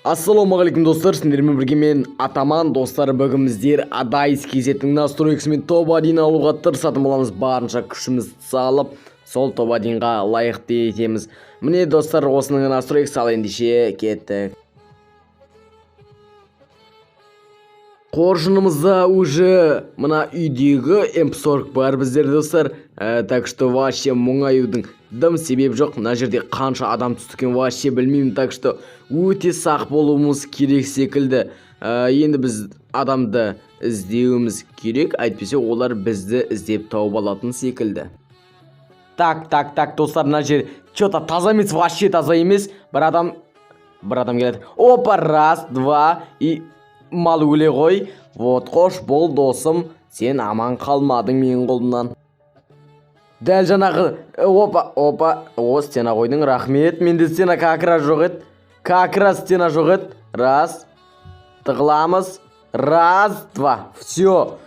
Ассалаумағалейкум достар, сендермен бірге мен Атаман. Достар, бүгін біздер Адайс кезеттің настройкасымен топ-1 алуға тырысатын боламыз. Барынша күшіміз салып, сол топ-1-ға лайықты етеміз. Міне достар, осының настройкасы ал ендеше кеттік. Қоржынымызда уже мына үйдегі MP40 бар біздер достар. Так что вообще мұңаюдың дым себеп жоқ. Мына жерде қанша адам түстікен вообще білмеймін. Так что өте сақ болуымыз керек секілді. Енді біз адамды іздеуіміз керек, әйтпесе олар бізді іздеп тауып алатын секілді. Так достар, мына жер что-то таза емес, вообще таза емес. Бір адам келеді. Опа, раз, два и мал өле ғой. Вот, қош бол досым, сен аман қалмадың менің қолымнан. Дәл жаңағы, о, стена қойдың, рахмет. Менде стена какра жоқ еді. Какра стена жоқ еді. Раз, тығыламыз. Раз, два, все.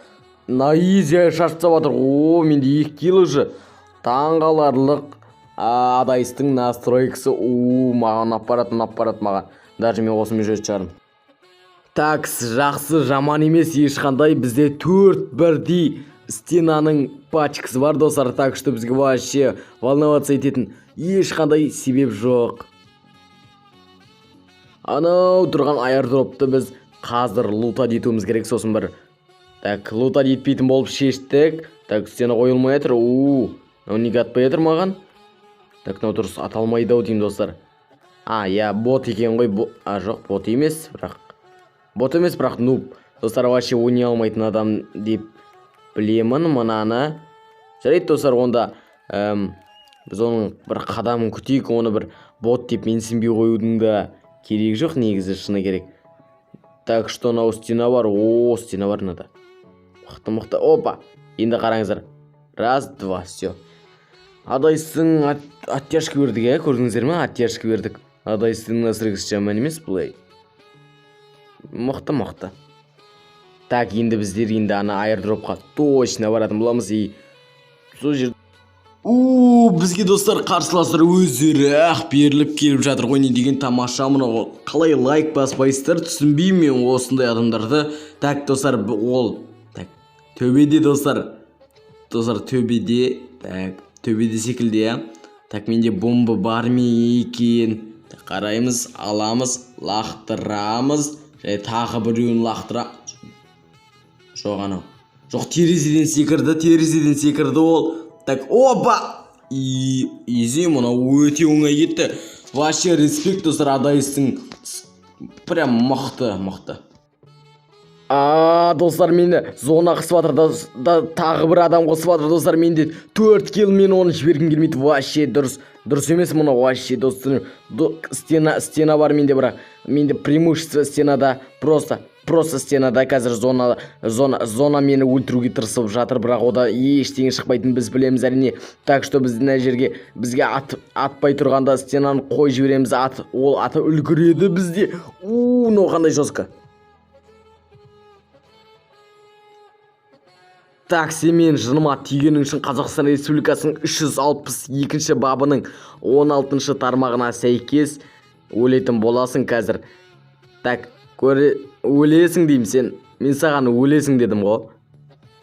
На изи шашып отыр. О, менде 2 кило же. Таңғаларлық Адайстың настройкасы. Маған аппарат маған. Даже мен осымен жүріп шығарым. Так, жақсы, жаман емес ешқандай. Бізде 4 бірдей стенаның пачкасы бар достар. Так что бізге вообще волноваться ететін ешқандай себеп жоқ. Анау тұрған аирдропты біз қазір лута етуіміз керек. Сосын бір лута етпейтін болып шештік. Так, стена қойылмай жатыр. Неге атпай жатыр маған? Так, мынау дұрыс аталмайды ау деймін достар. Я бот екен ғой. Жоқ, бот емес, бірақ нуб. Достар, вообще ойнай алмайтын адам деп білемін мынаны. Жарайды достар, онда біз оның бір қадамын күтейік. Оны бір бот деп менсінбей қоюдың да керек жоқ, негізі шыны керек. Так что мынау стена бар. Стена бар мынада. Мықты. Опа, енді қараңыздар. Раз, два, все. Адайстың оттяжка бердік, көрдіңіздер ме? Оттяжка бердік. Адайстың настройкасы жаман емес бұлай. Мықты. Так, енді біздер ана аирдропқа точно баратын боламыз. Сол жер. Бізге достар қарсыластар өздері беріліп келіп жатыр ғой. Не деген тамаша мынау. Қалай лайк баспайсыздар, түсінбеймін мен осындай адамдарды. Так достар, ол төбеде достар. Төбеде. Төбеде секілді, Так, менде бомба бар ме екен? Қараймыз, аламыз, лақтырамыз. Тағы біреуін лақтыра. Жоқ анау. Жоқ, терезеден секірді ол. Так, опа! Изи, мұнау өте оңай кетті. Вообще респект достар, Адайстың прям мықты. Достар, менде зона қысып жатыр да тағы бір адам қысып жатыр достар. Менде 4 килл, мен оны жібергім келмейді. Вообще дұрыс емес мұны. Вообще достар, стена бар менде, бірақ менде преимущество стенада. Просто стенада қазір зона мені өлтіруге тырысып жатыр, бірақ ода ештеңе шықпайтын біз білеміз әрине. Так что біз мына жерге бізге атпай тұрғанда стенаны қой жібереміз. Ол аты үлгіреді бізде. Мынау қандай жестко. Так, сен жыныма тигенің үшін Қазақстан Республикасының 362 бабының 16 тармағына сәйкес өлетін боласың қазір. Так, өлесің деймін сен. Мен саған өлесің дедім ғой.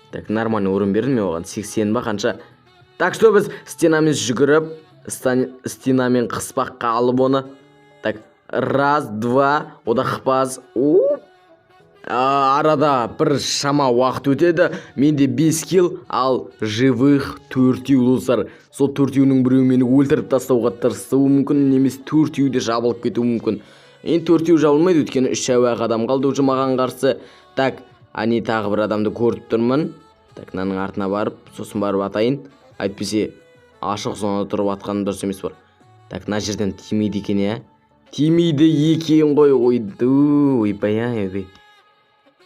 Так, нормальный орын бердім мен оған. 80 ба қанша. Так что біз стенамен жүгіріп, стенамен қыспаққа алып оны. Так, раз, два, ода қыпаз. Арада бір шама уақыт өтеді. Менде 5 килл, ал живых 4 достар. Сол 4-інің біреуі мені өлтіріп тастауға тырысуы мүмкін, немесе 4-де жабылып кетуі мүмкін. Енді 4 жабылмайды, өйткені 3 әуақ адам қалды уже маған қарсы. Так, тағы бір адамды көріп тұрмын. Так, мынаның артына барып, сосын барып атайын. Әйтпесе ашық зонада тұрып атқаным дұрыс емес бар. Так, мына жерден тимейді екен, Тимейді екен ғой. Ойбай.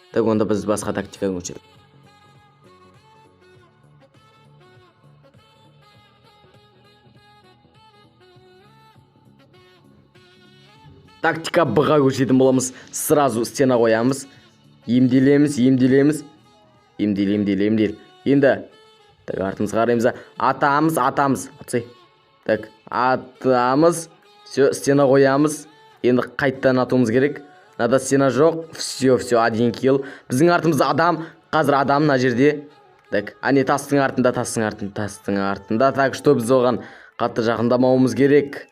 Так, онда біз басқа тактикаға көшелік. Тактика Б-ға көшетін боламыз. Сразу стена қоямыз. Емделеміз. Енді, так, артымыз қараймыз. Атамыз. Так, атамыз. Все, стена қоямыз. Енді қайттан атуымыз керек. Мынада стена жоқ. Все, 1 килл. Біздің артымызда адам. Қазір адам мына жерде. Так, ане тастың артында. Так, что біз оған қатты жақындамауымыз керек.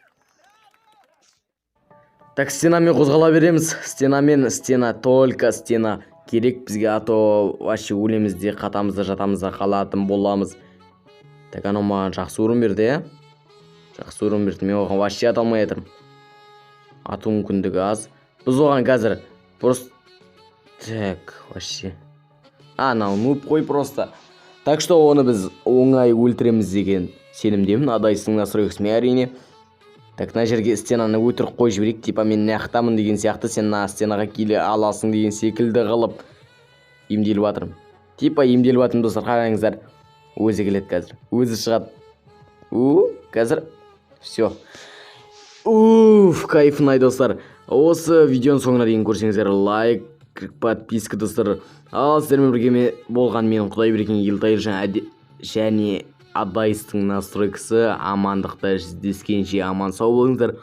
Так, стенамен қозғала береміз. Стена, только стена керек бізге, а то вообще өлеміз де, қатамызда жатамыз да қалатын боламыз. Так, анау маған жақсы орын берді, иә? Жақсы орын берді. Мен оған вообще ата алмай жатырмын. Ату мүмкіндігі аз. Біз оған қазір просто... Так, вообще... Анау нуб қой просто. Так что оны біз оңай өлтіреміз деген сенімдемін. Адайсың настройкасымен әрине. Так, мына жерге стенаны өтірік қойып жіберейік. Типа мен нақтамын деген сияқты, сен мына стенаға келе аласың деген секілді қылып емделіп жатырмын. Типа емделіп жатырмын достар, қараңыздар. Өзі келеді қазір. Өзі шығады. Қазір. Все. Кайфынай достар. Осы видеоның соңына дейін көрсеңіздер, лайк, подписка достар. Ал сіздермен бірге болған менің Құдайберген Елтайыр және Адайстың настройкасы. Амандықта жүздескенше аман сау болыңыздар.